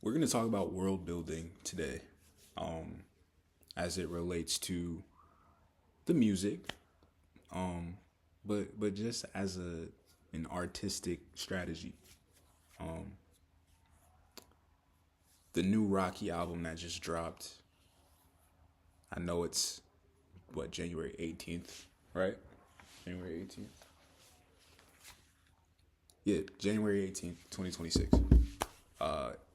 We're going to talk about world building today, um, as it relates to the music, um, but just as an artistic strategy. Um, the new Rocky album that just dropped. I know it's January 18th, right? January 18th. Yeah, January 18th, 2026.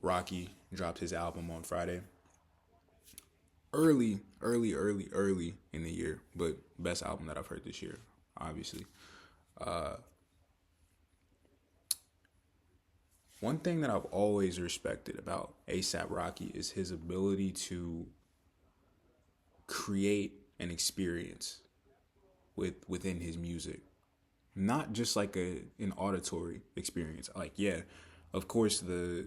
Rocky dropped his album on Friday. Early in the year, but best album that I've heard this year, obviously. One thing that I've always respected about ASAP Rocky is his ability to create an experience within his music. Not just like an auditory experience. Like, yeah, of course the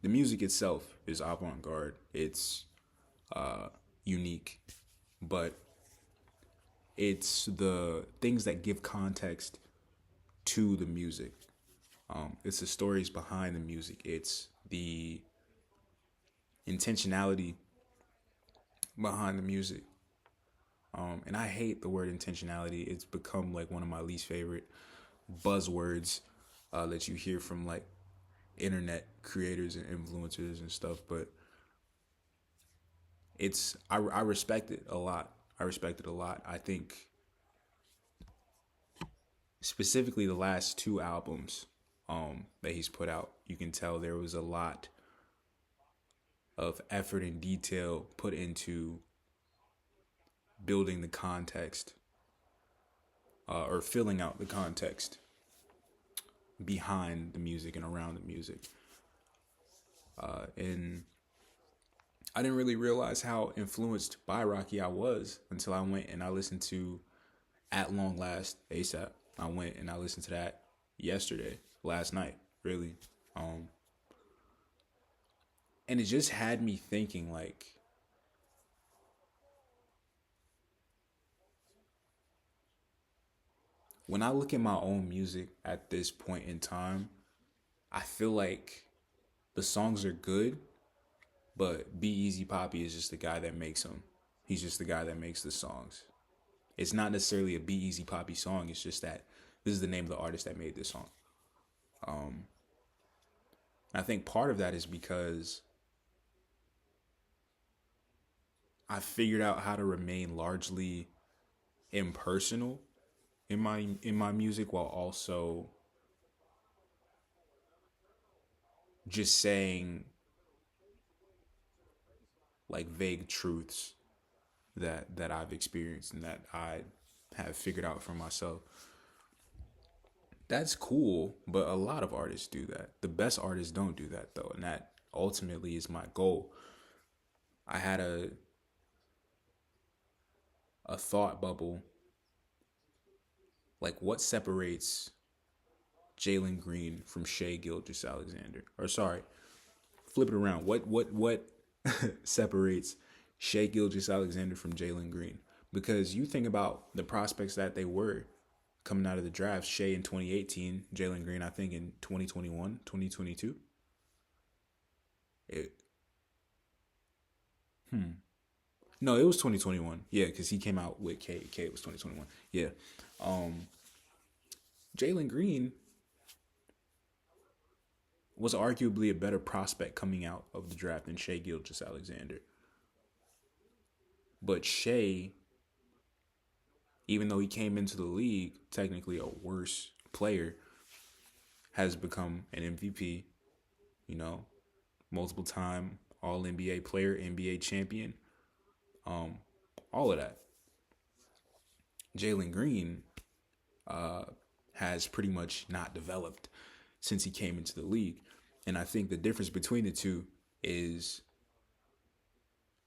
music itself is avant-garde. It's unique, but it's the things that give context to the music. It's the stories behind the music. It's the intentionality behind the music. And I hate the word intentionality. It's become like one of my least favorite buzzwords that you hear from like internet creators and influencers and stuff. But I respect it a lot. I respect it a lot. I think specifically the last two albums that he's put out, you can tell there was a lot of effort and detail put into building the context or filling out the context behind the music and around the music. And I didn't really realize how influenced by Rocky I was until I went and I listened to At Long Last ASAP. I went and I listened to that last night, really. Um, and it just had me thinking like, when I look at my own music at this point in time, I feel like the songs are good, but Be Easy Poppy is just the guy that makes them. He's just the guy that makes the songs. It's not necessarily a Be Easy Poppy song. It's just that this is the name of the artist that made this song. I think part of that is because I figured out how to remain largely impersonal in my music while also just saying like vague truths that I've experienced and that I have figured out for myself. That's cool, but a lot of artists do that. The best artists don't do that though, and that ultimately is my goal. I had a thought bubble, like what separates Jalen Green from Shea Gilgeous-Alexander? Or sorry, flip it around. What separates Shea Gilgeous-Alexander from Jalen Green? Because you think about the prospects that they were coming out of the draft. Shea in 2018, Jalen Green I think in 2021, 2022. It, no, it was 2021. Yeah, because he came out with K. K was 2021. Yeah. Um, Jalen Green was arguably a better prospect coming out of the draft than Shea Gilgeous-Alexander. But Shea, even though he came into the league technically a worse player, has become an MVP, you know, multiple time All NBA player, NBA champion, all of that. Jalen Green has pretty much not developed since he came into the league. And I think the difference between the two is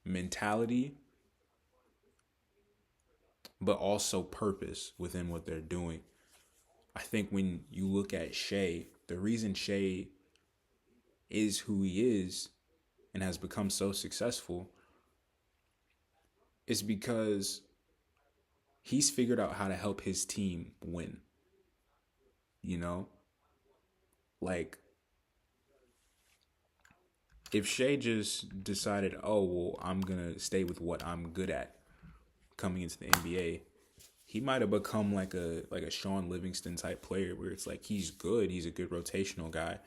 mentality, but also purpose within what they're doing. I think when you look at Shea, the reason Shea is who he is and has become so successful is because he's figured out how to help his team win. You know, like If Shea just decided, oh well, I'm gonna stay with what I'm good at coming into the NBA, he might have become like a Sean Livingston type player where it's like he's good, he's a good rotational guy,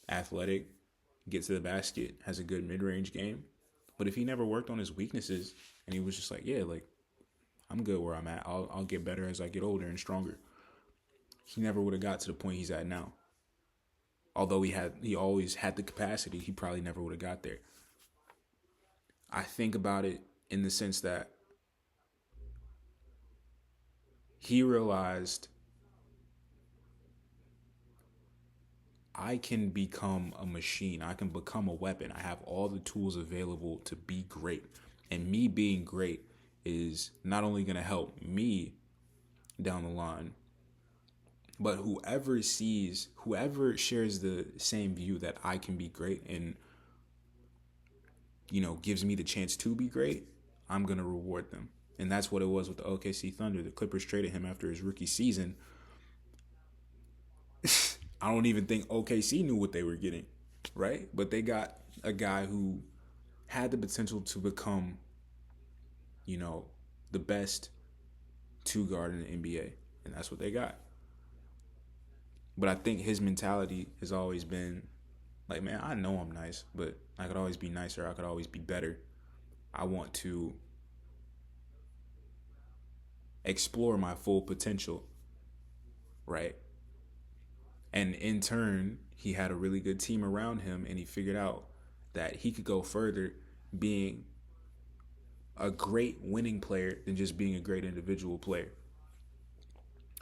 athletic, gets to the basket, has a good mid range game. But if he never worked on his weaknesses and he was just like, yeah, like I'm good where I'm at. I'll get better as I get older and stronger. He never would have got to the point he's at now. Although he always had the capacity, he probably never would have got there. I think about it in the sense that he realized I can become a machine. I can become a weapon. I have all the tools available to be great. And me being great is not only going to help me down the line, but whoever shares the same view that I can be great and, gives me the chance to be great, I'm going to reward them. And that's what it was with the OKC Thunder. The Clippers traded him after his rookie season. I don't even think OKC knew what they were getting, right? But they got a guy who had the potential to become, you know, the best two guard in the NBA. And that's what they got. But I think his mentality has always been like, man, I know I'm nice, but I could always be nicer. I could always be better. I want to explore my full potential, right? And in turn, he had a really good team around him, and he figured out that he could go further being a great winning player than just being a great individual player.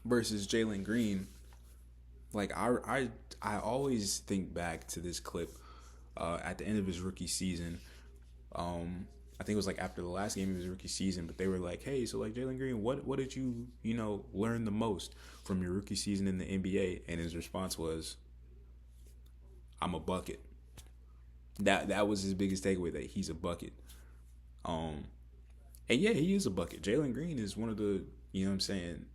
Versus Jalen Green, like I always think back to this clip at the end of his rookie season. I think it was like after the last game of his rookie season, but they were like, "Hey, so like Jalen Green, what did you learn the most from your rookie season in the NBA?" And his response was, "I'm a bucket." That was his biggest takeaway, that he's a bucket. Um, and yeah, he is a bucket. Jalen Green is one of the what I'm saying,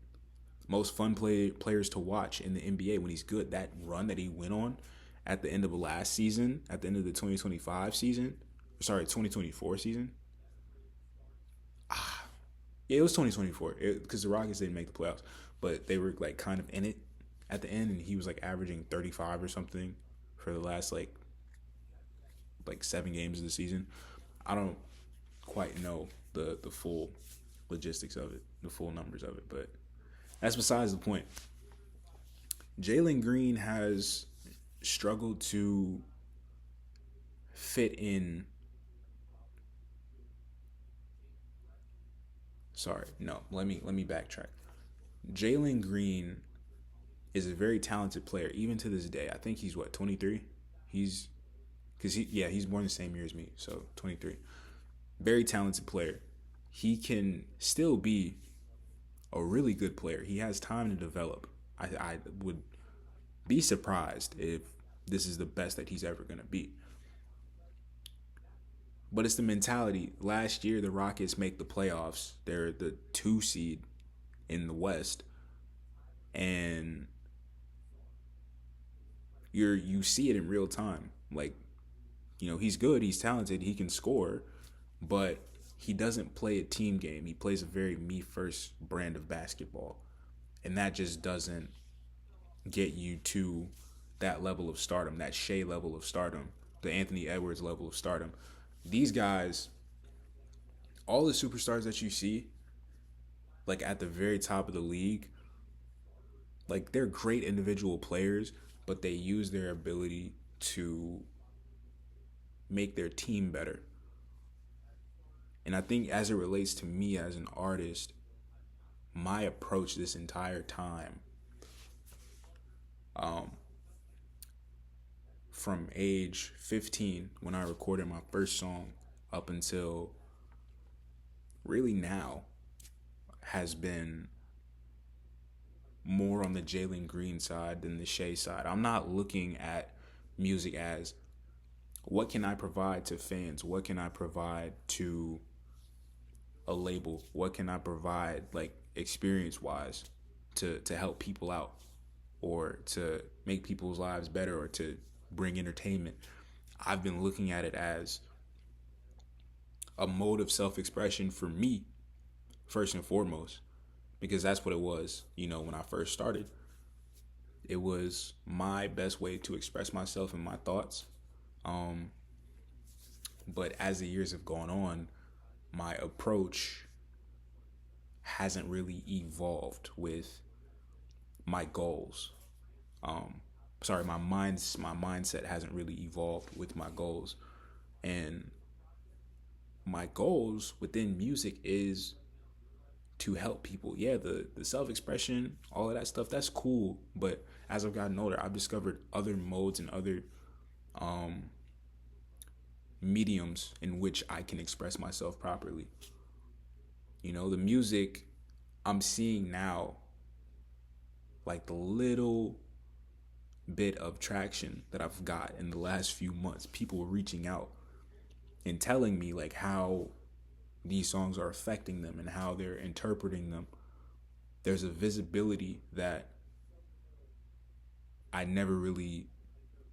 most fun players to watch in the NBA when he's good. That run that he went on at the end of last season, at the end of the 2025 season, 2024 season. Yeah, it was 2024 because the Rockets didn't make the playoffs, but they were like kind of in it at the end, and he was like averaging 35 or something for the last like 7 games of the season. I don't quite know the full logistics of it, the full numbers of it, but that's besides the point. Jalen Green has struggled to fit in. Sorry, no. Let me backtrack. Jalen Green is a very talented player, even to this day. I think he's what, 23. He's because he's born the same year as me, so 23. Very talented player. He can still be a really good player. He has time to develop. I would be surprised if this is the best that he's ever going to be. But it's the mentality. Last year, the Rockets make the playoffs. They're the 2 seed in the West, and you see it in real time. Like, he's good, he's talented, he can score, but he doesn't play a team game. He plays a very me first brand of basketball, and that just doesn't get you to that level of stardom, that Shea level of stardom, the Anthony Edwards level of stardom. These guys, all the superstars that you see, like at the very top of the league, like they're great individual players, but they use their ability to make their team better. And I think as it relates to me as an artist, my approach this entire time, um, from age 15 when I recorded my first song up until really now, has been more on the Jalen Green side than the Shea side. I'm not looking at music as what can I provide to fans? What can I provide to a label? What can I provide like experience wise to help people out or to make people's lives better or to bring entertainment? I've been looking at it as a mode of self expression for me, first and foremost, because that's what it was, when I first started. It was my best way to express myself and my thoughts. Um, but as the years have gone on, my approach hasn't really evolved with my goals. Um, sorry, my mindset hasn't really evolved with my goals, and my goals within music is to help people. Yeah, the self expression, all of that stuff, that's cool. But as I've gotten older, I've discovered other modes and other um, mediums in which I can express myself properly. The music I'm seeing now, like the little bit of traction that I've got in the last few months, people reaching out and telling me like how these songs are affecting them and how they're interpreting them. There's a visibility that I never really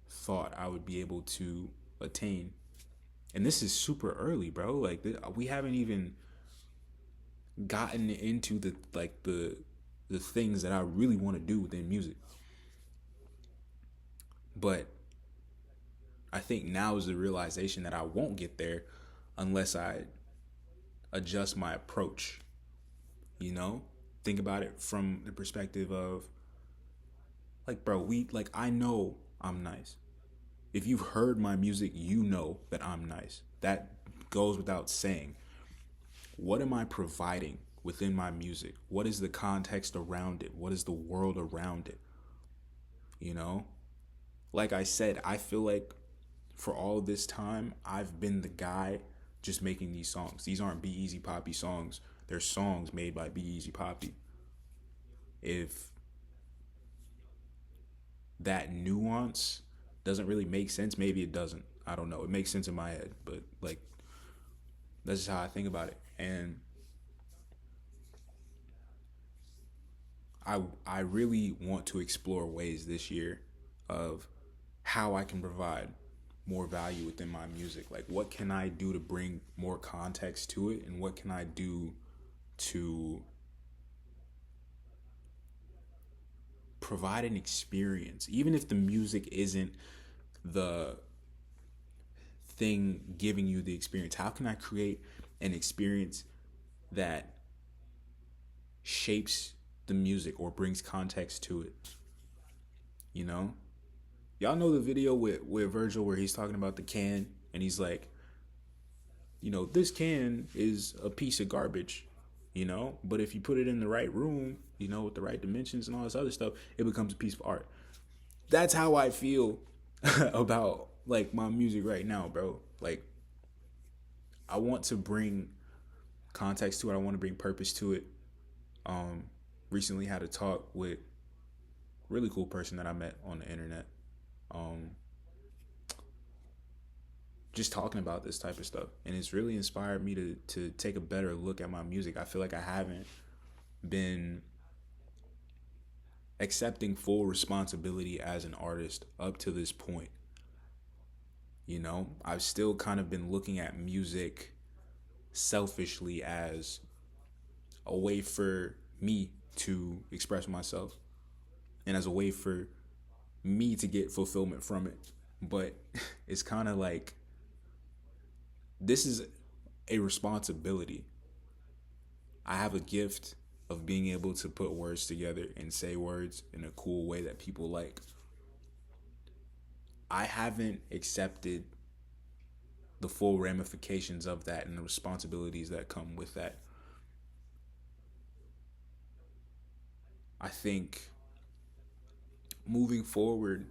thought I would be able to attain. And this is super early, bro. Like we haven't even gotten into the things that I really want to do within music. But I think now is the realization that I won't get there unless I adjust my approach. You know, think about it from the perspective of like, bro, I know I'm nice. If you've heard my music, you know that I'm nice. That goes without saying. What am I providing within my music? What is the context around it? What is the world around it? You know? Like I said, I feel like for all this time, I've been the guy just making these songs. These aren't Be Easy Poppy songs. They're songs made by Be Easy Poppy. If that nuance doesn't really make sense, maybe it doesn't. I don't know. It makes sense in my head, but like that's just how I think about it. And I really want to explore ways this year of how I can provide more value within my music. Like what can I do to bring more context to it, and what can I do to provide an experience, even if the music isn't the thing giving you the experience. How can I create an experience that shapes the music or brings context to it? You know, y'all know the video with Virgil where he's talking about the can and he's like, this can is a piece of garbage, but if you put it in the right room, with the right dimensions and all this other stuff, it becomes a piece of art. That's how I feel about like my music right now, bro. Like I want to bring context to it. I want to bring purpose to it. Recently had a talk with a really cool person that I met on the internet. Um, just talking about this type of stuff, and it's really inspired me to take a better look at my music. I feel like I haven't been accepting full responsibility as an artist up to this point. I've still kind of been looking at music selfishly as a way for me to express myself and as a way for me to get fulfillment from it. But it's kind of like this is a responsibility. I have a gift of being able to put words together and say words in a cool way that people like. I haven't accepted the full ramifications of that and the responsibilities that come with that. I think moving forward,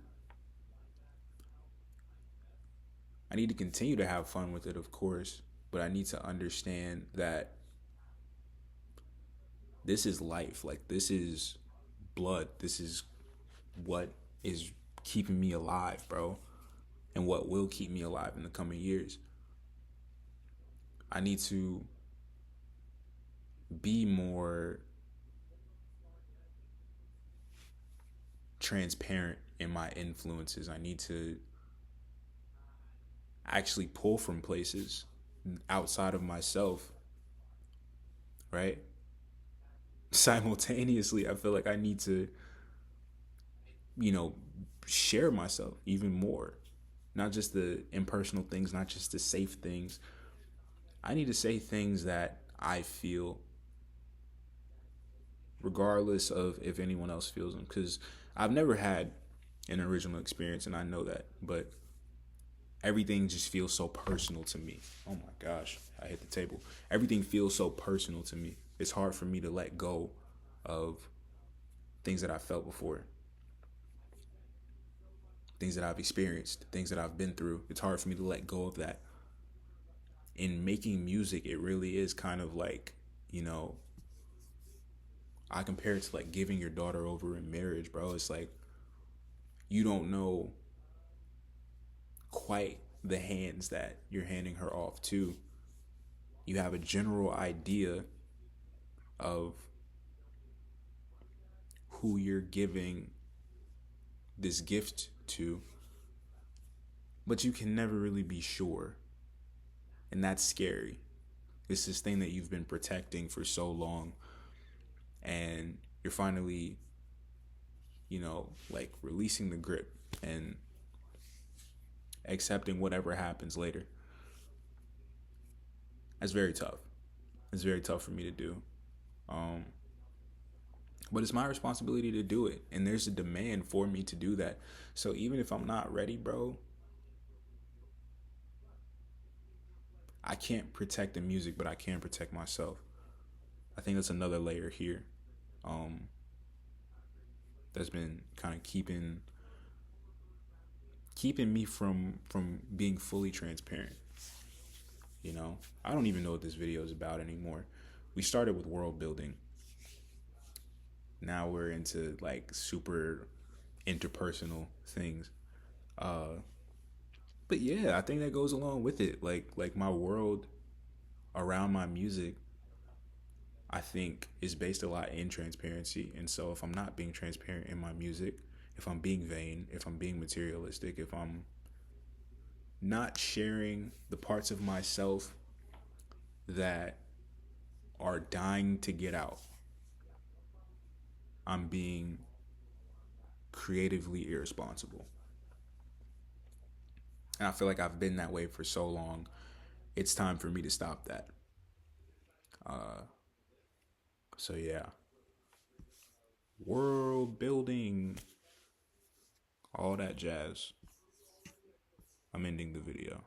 I need to continue to have fun with it, of course, but I need to understand that this is life. Like, this is blood. This is what is keeping me alive, bro, and what will keep me alive in the coming years. I need to be more transparent in my influences. I need to actually pull from places outside of myself, right? Simultaneously, I feel like I need to, you know, share myself even more. Not just the impersonal things, not just the safe things. I need to say things that I feel, regardless of if anyone else feels them. Because I've never had an original experience, and I know that. But everything just feels so personal to me. Oh my gosh, I hit the table. Everything feels so personal to me. It's hard for me to let go of things that I felt before, things that I've experienced, things that I've been through. It's hard for me to let go of that. In making music, it really is kind of like, you know, I compare it to like giving your daughter over in marriage, bro. It's like you don't know quite the hands that you're handing her off to. You have a general idea of who you're giving this gift to, but you can never really be sure. And that's scary. It's this thing that you've been protecting for so long, and you're finally, like releasing the grip and accepting whatever happens later. That's very tough. It's very tough for me to do. Um, but it's my responsibility to do it. And there's a demand for me to do that. So even if I'm not ready, bro, I can't protect the music, but I can protect myself. I think that's another layer here. Um, that's been kind of keeping me from being fully transparent. I don't even know what this video is about anymore. We started with world building. Now we're into like super interpersonal things. Uh, but yeah, I think that goes along with it. Like my world around my music, I think is based a lot in transparency. And so if I'm not being transparent in my music, if I'm being vain, if I'm being materialistic, if I'm not sharing the parts of myself that are dying to get out, I'm being creatively irresponsible. And I feel like I've been that way for so long. It's time for me to stop that. So yeah, world building, all that jazz. I'm ending the video.